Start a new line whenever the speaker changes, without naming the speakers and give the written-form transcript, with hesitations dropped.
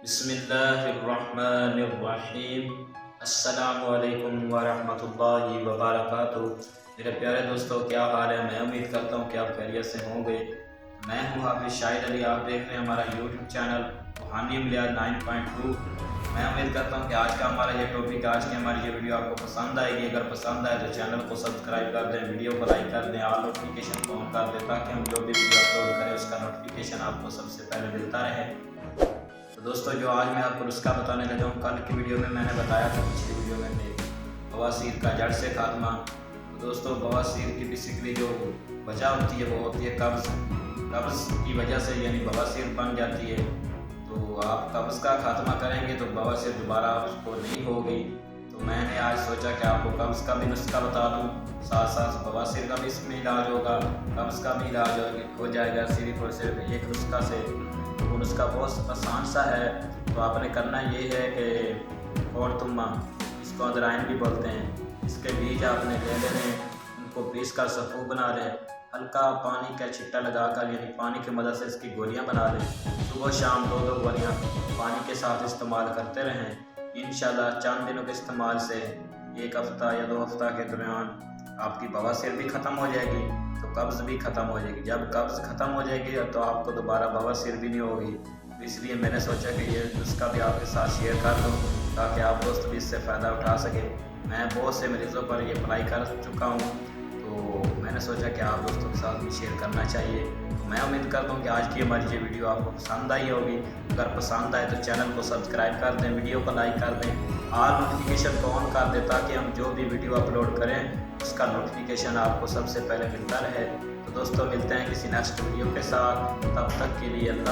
बिस्मिल्लाहिर्रहमानिर्रहीम। अस्सलामु अलैकुम वरहमतुल्लाहि वबरकातुहू। मेरे प्यारे दोस्तों, क्या हाल है? मैं उम्मीद करता हूँ कि आप खैरियत से होंगे। मैं हूँ हाफिज़ शाहिद अली। आप देख रहे हैं हमारा यूट्यूब चैनल रूहानी मिलाद 9.2। मैं उम्मीद करता हूँ कि आज का हमारा ये टॉपिक, आज की हमारी ये वीडियो आपको पसंद आएगी। अगर पसंद आए तो चैनल को सब्सक्राइब कर दें, वीडियो को लाइक कर दें, ऑल नोटिफिकेशन को ऑन कर दें ताकि हम जो भी वीडियो अपलोड करें उसका नोटिफिकेशन आपको सबसे पहले मिलता रहे। तो दोस्तों, जो आज मैं आपको नुस्खा बताने लगा हूँ, कल की वीडियो में मैंने बताया था, पिछली वीडियो में बवासीर का जड़ से खात्मा। तो दोस्तों, बवासीर की बेसिकली जो वजह होती है वो होती है कब्ज़ की वजह से, यानी बवासीर बन जाती है। तो आप कब्ज़ का खात्मा करेंगे तो बवासीर दोबारा आपको नहीं होगी। तो मैंने आज सोचा कि आपको कब्ज़ का भी नुस्खा बता दूँ, साथ साथ बवासीर का भी इसमें इलाज होगा, कब्ज़ का भी इलाज हो जाएगा सिर्फ और सिर्फ एक नुस्खा से। वो नुस्खा बहुत आसान सा है। तो आपने करना ये है कि और तुम्मा, इसको अदराइन भी बोलते हैं, इसके बीज आपने ले लेने, उनको पीस कर सफ़ू बना लें, हल्का पानी का छिट्टा लगाकर यानी पानी की मदद से इसकी गोलियां बना लें। सुबह शाम दो गोलियां पानी के साथ इस्तेमाल करते रहें। इंशाल्लाह चंद दिनों के इस्तेमाल से, एक हफ़्ता या 2 हफ्ता के दौरान, आपकी बवासीर भी ख़त्म हो जाएगी तो कब्ज़ भी ख़त्म हो जाएगी। जब कब्ज़ ख़त्म हो जाएगी तो आपको दोबारा बवासीर भी नहीं होगी। तो इसलिए मैंने सोचा कि ये नुस्खा भी आपके साथ शेयर कर दूँ ताकि आप दोस्त भी इससे फ़ायदा उठा सके। मैं बहुत से मरीज़ों पर ये अप्लाई कर चुका हूँ, तो मैंने सोचा कि आप दोस्तों के साथ भी शेयर करना चाहिए। तो मैं उम्मीद करता हूँ कि आज की हमारी ये वीडियो आपको पसंद आई होगी। अगर पसंद आए तो चैनल को सब्सक्राइब कर दें, वीडियो को लाइक कर दें, ऑल नोटिफिकेशन को ऑन कर दें ताकि हम जो भी वीडियो अपलोड करें उसका नोटिफिकेशन आपको सबसे पहले मिलता रहे। तो दोस्तों, मिलते हैं किसी नेक्स्ट वीडियो के साथ, तब तक के लिए अल्लाह।